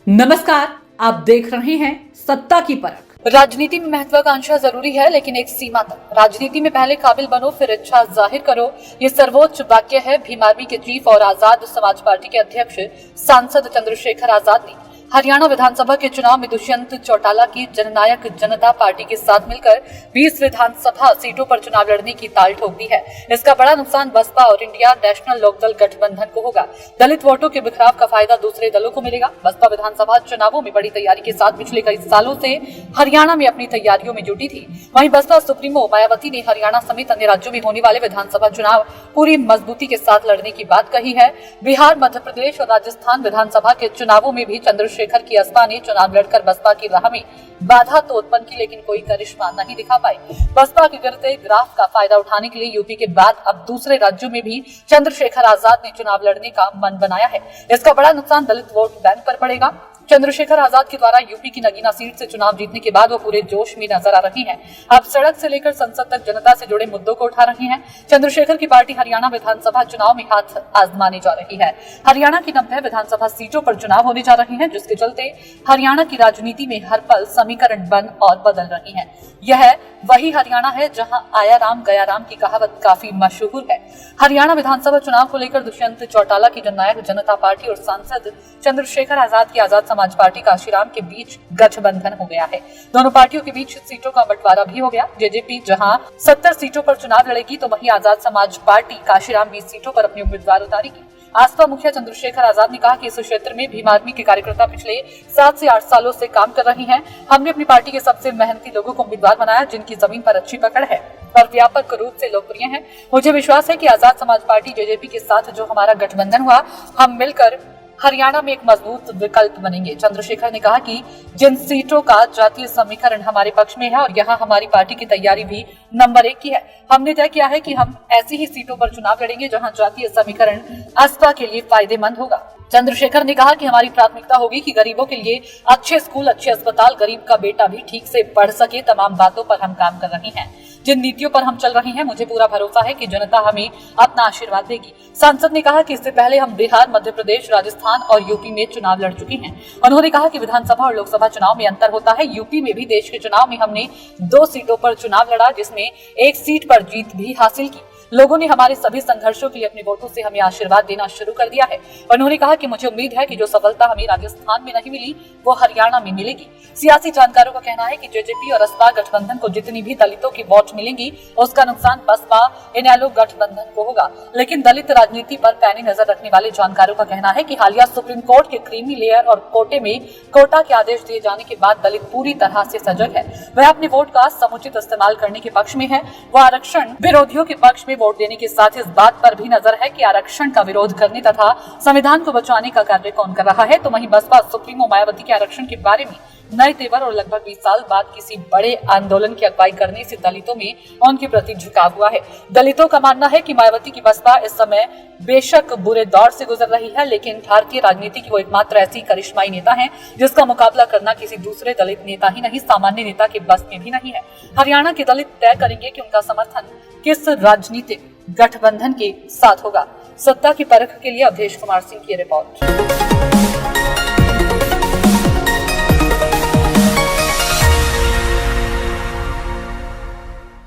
नमस्कार, आप देख रहे हैं सत्ता की परख। राजनीति में महत्वाकांक्षा जरूरी है, लेकिन एक सीमा तक। राजनीति में पहले काबिल बनो, फिर इच्छा जाहिर करो, ये सर्वोच्च वाक्य है भीम आर्मी के चीफ और आजाद समाज पार्टी के अध्यक्ष सांसद चंद्रशेखर आजाद ने हरियाणा विधानसभा के चुनाव में दुष्यंत चौटाला की जननायक जनता पार्टी के साथ मिलकर 20 विधानसभा सीटों पर चुनाव लड़ने की ताल ठोक दी है। इसका बड़ा नुकसान बसपा और इंडिया नेशनल लोकदल गठबंधन को होगा। दलित वोटों के बिखराव का फायदा दूसरे दलों को मिलेगा। बसपा विधानसभा चुनावों में बड़ी तैयारी के साथ पिछले कई सालों से हरियाणा में अपनी तैयारियों में जुटी थी। वहीं बसपा सुप्रीमो मायावती ने हरियाणा समेत अन्य राज्यों में होने वाले विधानसभा चुनाव पूरी मजबूती के साथ लड़ने की बात कही है। बिहार, मध्य प्रदेश और राजस्थान विधानसभा के चुनावों में भी चंद्रशेखर की असपा ने चुनाव लड़कर बसपा की राह में बाधा तो उत्पन्न की, लेकिन कोई करिश्मा नहीं दिखा पाई। बसपा के गिरते ग्राफ का फायदा उठाने के लिए यूपी के बाद अब दूसरे राज्यों में भी चंद्रशेखर आजाद ने चुनाव लड़ने का मन बनाया है। इसका बड़ा नुकसान दलित वोट बैंक पर पड़ेगा। चंद्रशेखर आजाद के द्वारा यूपी की नगीना सीट से चुनाव जीतने के बाद वो पूरे जोश में नजर आ रही हैं। अब सड़क से लेकर संसद तक जनता से जुड़े मुद्दों को उठा रही हैं। चंद्रशेखर की पार्टी हरियाणा विधानसभा चुनाव में हाथ आजमाने जा रही है। हरियाणा की 90 विधानसभा सीटों पर चुनाव होने जा रहे हैं, जिसके चलते हरियाणा की राजनीति में हर पल समीकरण बन और बदल रही है। यह वही हरियाणा है जहां आया राम गया राम की कहावत काफी मशहूर है। हरियाणा विधानसभा चुनाव को लेकर दुष्यंत चौटाला की जननायक जनता पार्टी और सांसद चंद्रशेखर आजाद की आजाद समाज पार्टी काशीराम के बीच गठबंधन हो गया है। दोनों पार्टियों के बीच सीटों का बंटवारा भी हो गया। जेजेपी जहां 70 सीटों पर चुनाव लड़ेगी, तो वहीं आजाद समाज पार्टी काशीराम 20 सीटों पर अपने उम्मीदवार उतारेगी। आसपा मुखिया चंद्रशेखर आजाद ने कहा कि इस क्षेत्र में भीम आर्मी के कार्यकर्ता पिछले 7 से 8 सालों से काम कर रहे हैं। हमने अपनी पार्टी के सबसे मेहनती लोगों को उम्मीदवार बनाया, जिनकी जमीन पर अच्छी पकड़ है और व्यापक रूप से लोकप्रिय हैं। मुझे विश्वास है कि आजाद समाज पार्टी जेजेपी के साथ जो हमारा गठबंधन हुआ, हम मिलकर हरियाणा में एक मजबूत विकल्प बनेंगे। चंद्रशेखर ने कहा कि जिन सीटों का जातीय समीकरण हमारे पक्ष में है और यहाँ हमारी पार्टी की तैयारी भी नंबर 1 की है। हमने तय किया है कि हम ऐसी ही सीटों पर चुनाव लड़ेंगे जहाँ जातीय समीकरण आसपा के लिए फायदेमंद होगा। चंद्रशेखर ने कहा कि हमारी प्राथमिकता होगी कि गरीबों के लिए अच्छे स्कूल, अच्छे अस्पताल, गरीब का बेटा भी ठीक से पढ़ सके। तमाम बातों पर हम काम कर रहे हैं। जिन नीतियों पर हम चल रहे हैं, मुझे पूरा भरोसा है कि जनता हमें अपना आशीर्वाद देगी। सांसद ने कहा कि इससे पहले हम बिहार, मध्य प्रदेश, राजस्थान और यूपी में चुनाव लड़ चुके हैं। उन्होंने कहा कि विधानसभा और लोकसभा चुनाव में अंतर होता है। यूपी में भी देश के चुनाव में हमने 2 सीटों पर चुनाव लड़ा, जिसमें 1 सीट पर जीत भी हासिल की। लोगों ने हमारे सभी संघर्षों के लिए अपने वोटों से हमें आशीर्वाद देना शुरू कर दिया है। उन्होंने कहा कि मुझे उम्मीद है कि जो सफलता हमें राजस्थान में नहीं मिली, वो हरियाणा में मिलेगी। सियासी जानकारों का कहना है कि जेजेपी और असपा गठबंधन को जितनी भी दलितों की वोट मिलेंगी, उसका नुकसान बसपा इनेलो गठबंधन को होगा। लेकिन दलित राजनीति पर पैनी नजर रखने वाले जानकारों का कहना है कि हालिया सुप्रीम कोर्ट के क्रीमी लेयर और कोटे में कोटा के आदेश दिए जाने के बाद दलित पूरी तरह से सजग है। वह अपने वोट का समुचित इस्तेमाल करने के पक्ष में है। वह आरक्षण विरोधियों के पक्ष में वोट देने के साथ इस बात पर भी नजर है कि आरक्षण का विरोध करने तथा संविधान को बचाने का कार्य कौन कर रहा है। तो वहीं बसपा सुप्रीमो मायावती के आरक्षण के बारे में नए तेवर और लगभग 20 साल बाद किसी बड़े आंदोलन की अगुवाई करने से दलितों में उनके प्रति झुकाव हुआ है। दलितों का मानना है कि मायावती की बसपा इस समय बेशक बुरे दौर से गुजर रही है, लेकिन भारतीय राजनीति की वो एकमात्र ऐसी करिश्माई नेता है जिसका मुकाबला करना किसी दूसरे दलित नेता ही नहीं, सामान्य नेता के बस में भी नहीं है। हरियाणा के दलित तय करेंगे कि उनका समर्थन किस राजनीतिक गठबंधन के साथ होगा। सत्ता की परख के लिए अवधेश कुमार सिंह की रिपोर्ट।